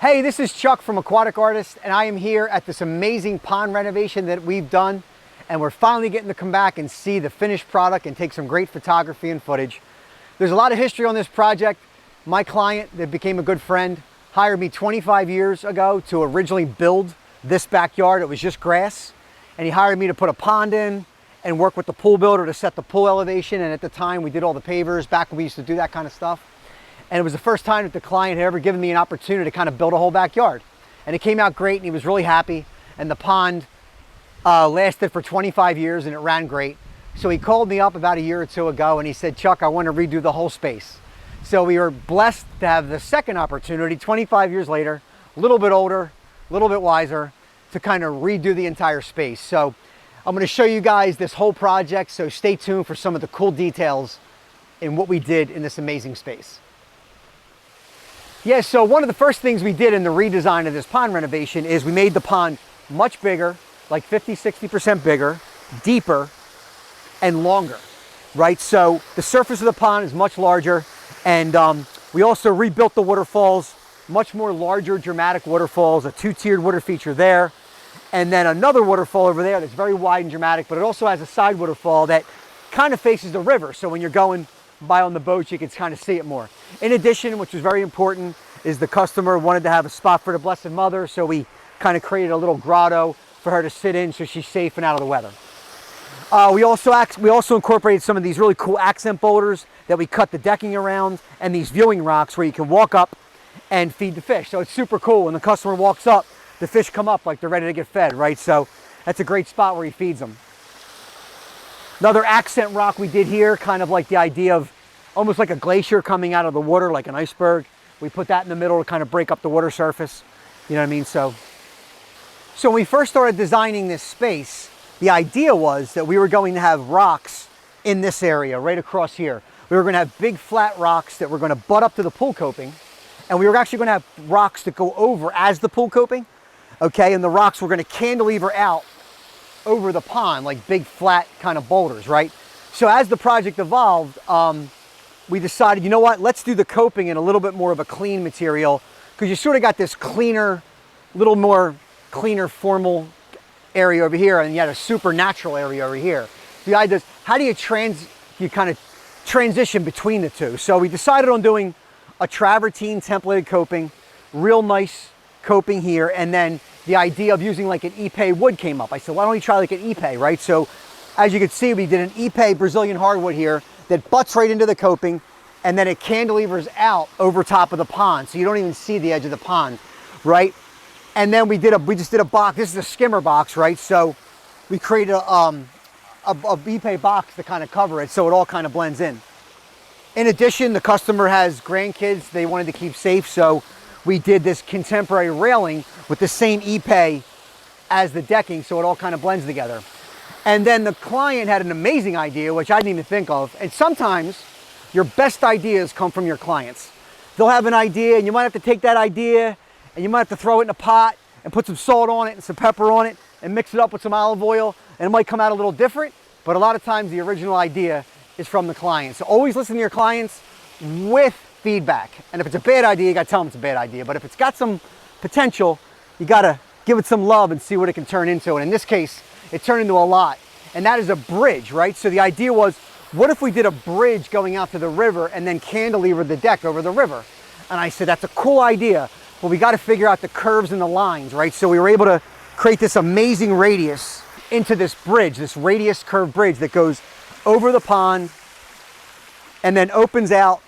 Hey, this is Chuck from Aquatic Artist, and I am here at this amazing pond renovation that we've done, and we're finally getting to come back and see the finished product and take some great photography and footage. There's a lot of history on this project. My client that became a good friend hired me 25 years ago to originally build this backyard. It was just grass, and he hired me to put a pond in and work with the pool builder to set the pool elevation, and at the time we did all the pavers back when we used to do that kind of stuff. And it was the first time that the client had ever given me an opportunity to kind of build a whole backyard. And it came out great, and he was really happy. And the pond lasted for 25 years, and it ran great. So he called me up about a year or two ago, and he said, Chuck, I want to redo the whole space. So we were blessed to have the second opportunity, 25 years later, a little bit older, a little bit wiser, to kind of redo the entire space. So I'm going to show you guys this whole project, so stay tuned for some of the cool details in what we did in this amazing space. Yeah, so one of the first things we did in the redesign of this pond renovation is we made the pond much bigger, like 50–60% bigger, deeper, and longer, right? So the surface of the pond is much larger, and we also rebuilt the waterfalls, much more larger, dramatic waterfalls, a two-tiered water feature there, and then another waterfall over there that's very wide and dramatic, but it also has a side waterfall that kind of faces the river, so when you're going by on the boat, you can kind of see it more. In addition, which was very important, is the customer wanted to have a spot for the Blessed Mother, so we kind of created a little grotto for her to sit in so she's safe and out of the weather. We also incorporated some of these really cool accent boulders that we cut the decking around, and these viewing rocks where you can walk up and feed the fish. So it's super cool. When the customer walks up, the fish come up like they're ready to get fed, right? So that's a great spot where he feeds them. Another accent rock we did here, kind of like the idea of almost like a glacier coming out of the water, like an iceberg. We put that in the middle to kind of break up the water surface. You know what I mean? So when we first started designing this space, the idea was that we were going to have rocks in this area, right across here. We were going to have big flat rocks that were going to butt up to the pool coping, and we were actually going to have rocks that go over as the pool coping, okay? And the rocks were going to cantilever out over the pond, like big flat kind of boulders, right? So as the project evolved, we decided, you know what, let's do the coping in a little bit more of a clean material, because you sort of got this cleaner, little more cleaner formal area over here, and you had a supernatural area over here. The idea is, how do you kind of transition between the two? So we decided on doing a travertine templated coping, real nice coping here, and then the idea of using like an ipe wood came up. I said, why don't we try like an ipe, right? So as you can see, we did an ipe Brazilian hardwood here that butts right into the coping, and then it cantilevers out over top of the pond, so you don't even see the edge of the pond, right? And then we just did a box. This is a skimmer box, right? So we created a ipe box to kind of cover it, so it all kind of blends in. In addition, the customer has grandkids they wanted to keep safe, so we did this contemporary railing with the same ipe as the decking, so it all kind of blends together. And then the client had an amazing idea, which I didn't even think of. And sometimes your best ideas come from your clients. They'll have an idea, and you might have to take that idea, and you might have to throw it in a pot and put some salt on it and some pepper on it and mix it up with some olive oil, and it might come out a little different, but a lot of times the original idea is from the client. So always listen to your clients with feedback. And if it's a bad idea, you gotta tell them it's a bad idea. But if it's got some potential, you gotta give it some love and see what it can turn into. And in this case, it turned into a lot. And that is a bridge, right? So the idea was, what if we did a bridge going out to the river and then cantilevered the deck over the river? And I said, that's a cool idea, but we gotta figure out the curves and the lines, right? So we were able to create this amazing radius into this bridge, this radius curved bridge that goes over the pond and then opens out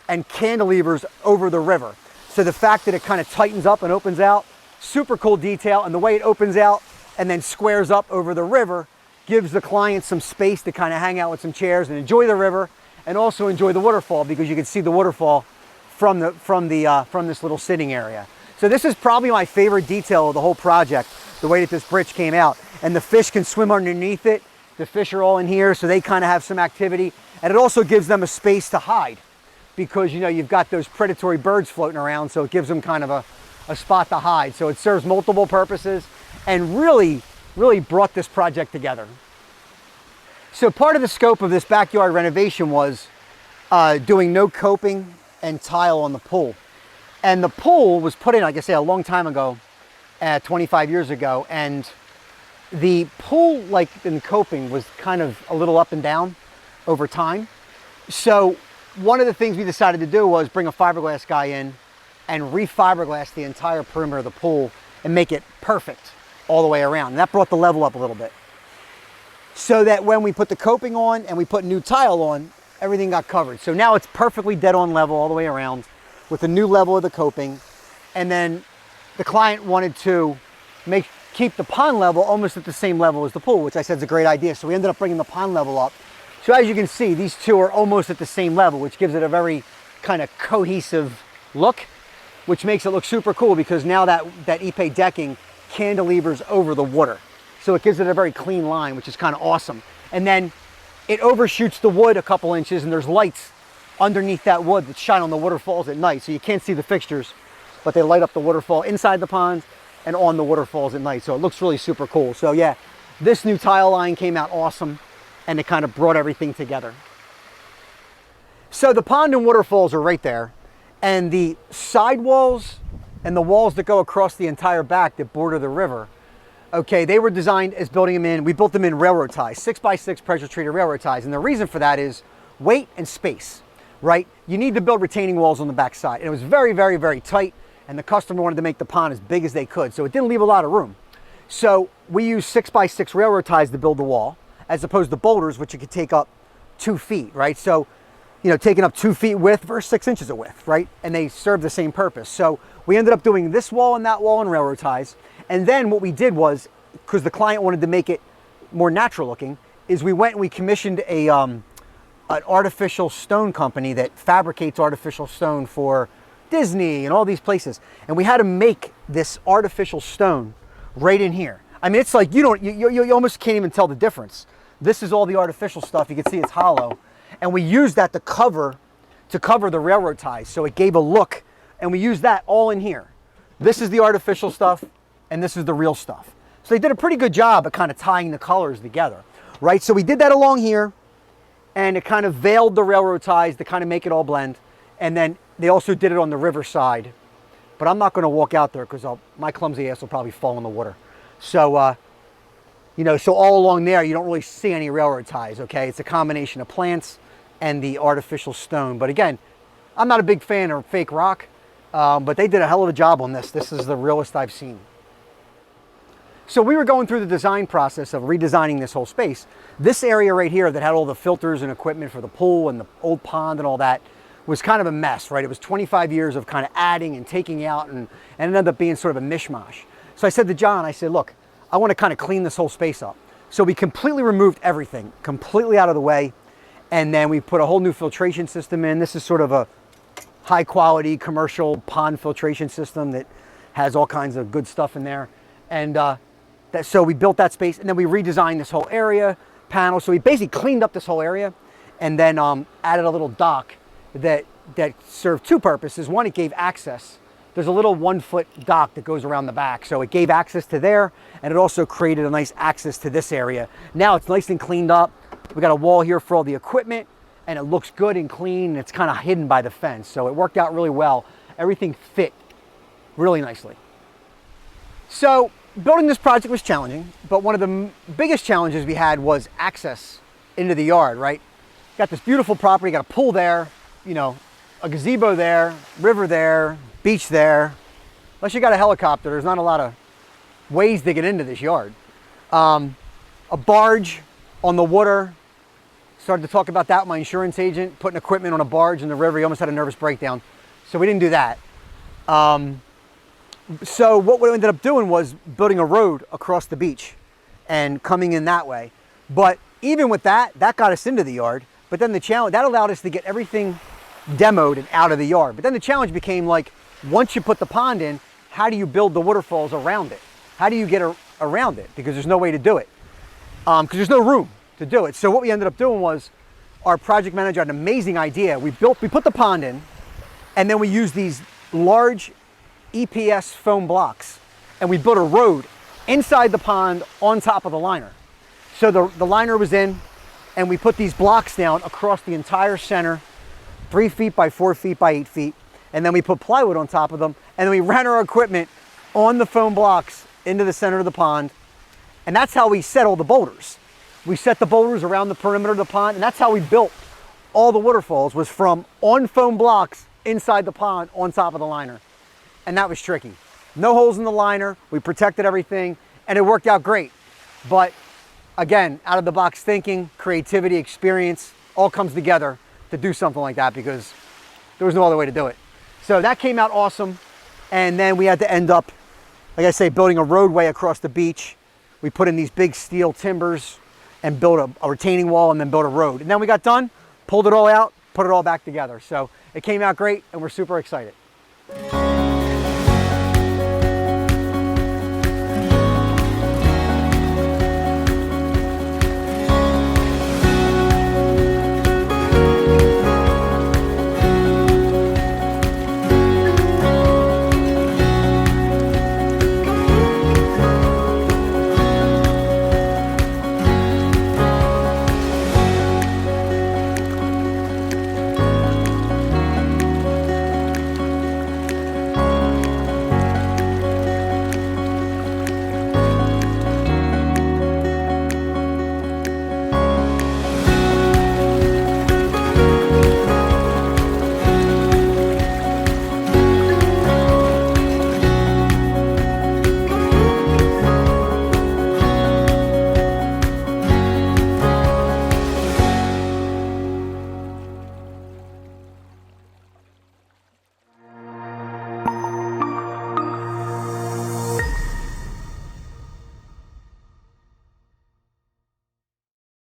and cantilevers over the river. So the fact that it kind of tightens up and opens out, super cool detail, and the way it opens out and then squares up over the river gives the client some space to kind of hang out with some chairs and enjoy the river, and also enjoy the waterfall, because you can see the waterfall from this little sitting area. So this is probably my favorite detail of the whole project, the way that this bridge came out. And the fish can swim underneath it. The fish are all in here, so they kind of have some activity. And it also gives them a space to hide, because you know you've got those predatory birds floating around, so it gives them kind of a spot to hide. So it serves multiple purposes, and really brought this project together. So part of the scope of this backyard renovation was doing no coping and tile on the pool. And the pool was put in, like I say, a long time ago, 25 years ago. And the pool, like in coping, was kind of a little up and down over time. So one of the things we decided to do was bring a fiberglass guy in and re-fiberglass the entire perimeter of the pool and make it perfect all the way around. And that brought the level up a little bit. So that when we put the coping on and we put new tile on, everything got covered. So now it's perfectly dead on level all the way around with the new level of the coping. And then the client wanted to keep the pond level almost at the same level as the pool, which I said is a great idea. So we ended up bringing the pond level up. So as you can see, these two are almost at the same level, which gives it a very kind of cohesive look, which makes it look super cool because now that Ipe decking cantilevers over the water. So it gives it a very clean line, which is kind of awesome. And then it overshoots the wood a couple inches, and there's lights underneath that wood that shine on the waterfalls at night. So you can't see the fixtures, but they light up the waterfall inside the pond and on the waterfalls at night. So it looks really super cool. So yeah, this new tile line came out awesome, and it kind of brought everything together. So the pond and waterfalls are right there, and the side walls and the walls that go across the entire back that border the river, okay, they were designed as building them in, we built them in railroad ties, 6x6 pressure treated railroad ties. And the reason for that is weight and space, right? You need to build retaining walls on the back side. And it was very, very, very tight. And the customer wanted to make the pond as big as they could. So it didn't leave a lot of room. So we used 6x6 railroad ties to build the wall, as opposed to boulders, which you could take up 2 feet, right? So, you know, taking up 2 feet width versus 6 inches of width, right? And they serve the same purpose. So we ended up doing this wall and that wall in railroad ties. And then what we did was, because the client wanted to make it more natural looking, is we went and we commissioned an artificial stone company that fabricates artificial stone for Disney and all these places. And we had to make this artificial stone right in here. I mean, it's like you almost can't even tell the difference. This is all the artificial stuff. You can see it's hollow. And we used that to cover the railroad ties. So it gave a look, and we used that all in here. This is the artificial stuff, and this is the real stuff. So they did a pretty good job of kind of tying the colors together, right? So we did that along here, and it kind of veiled the railroad ties to kind of make it all blend. And then they also did it on the river side. But I'm not going to walk out there because my clumsy ass will probably fall in the water. So, you know, so all along there, you don't really see any railroad ties, okay? It's a combination of plants and the artificial stone. But again, I'm not a big fan of fake rock, but they did a hell of a job on this. This is the realest I've seen. So we were going through the design process of redesigning this whole space. This area right here that had all the filters and equipment for the pool and the old pond and all that was kind of a mess, right? It was 25 years of kind of adding and taking out, and it ended up being sort of a mishmash. So I said to John, I said, look, I want to kind of clean this whole space up. So we completely removed everything, completely out of the way. And then we put a whole new filtration system in. This is sort of a high quality commercial pond filtration system that has all kinds of good stuff in there. And so we built that space, and then we redesigned this whole area, panel. So we basically cleaned up this whole area, and then added a little dock that served two purposes. One, it gave access. There's a little 1-foot dock that goes around the back. So it gave access to there, and it also created a nice access to this area. Now it's nice and cleaned up. We got a wall here for all the equipment, and it looks good and clean. And it's kind of hidden by the fence. So it worked out really well. Everything fit really nicely. So building this project was challenging, but one of the biggest challenges we had was access into the yard, right? Got this beautiful property, got a pool there, you know, a gazebo there, river there, beach there. Unless you got a helicopter, there's not a lot of ways to get into this yard. A barge on the water. Started to talk about that with my insurance agent, putting equipment on a barge in the river. He almost had a nervous breakdown. So we didn't do that. So what we ended up doing was building a road across the beach and coming in that way. But even with that got us into the yard. But then the challenge, that allowed us to get everything demoed and out of the yard. But then the challenge became like, once you put the pond in, how do you build the waterfalls around it? How do you get around it? Because there's no way to do it. Because there's no room to do it. So what we ended up doing was, our project manager had an amazing idea. We put the pond in, and then we used these large EPS foam blocks, and we built a road inside the pond on top of the liner. So the liner was in, and we put these blocks down across the entire center, 3 feet by 4 feet by 8 feet. and then we put plywood on top of them, and then we ran our equipment on the foam blocks into the center of the pond. And that's how we set all the boulders. We set the boulders around the perimeter of the pond, and that's how we built all the waterfalls, was from on foam blocks inside the pond on top of the liner. And that was tricky. No holes in the liner, we protected everything, and it worked out great. But again, out of the box thinking, creativity, experience, all comes together to do something like that, because there was no other way to do it. So that came out awesome. And then we had to end up, like I say, building a roadway across the beach. We put in these big steel timbers and built a retaining wall, and then built a road. And then we got done, pulled it all out, put it all back together. So it came out great, and we're super excited.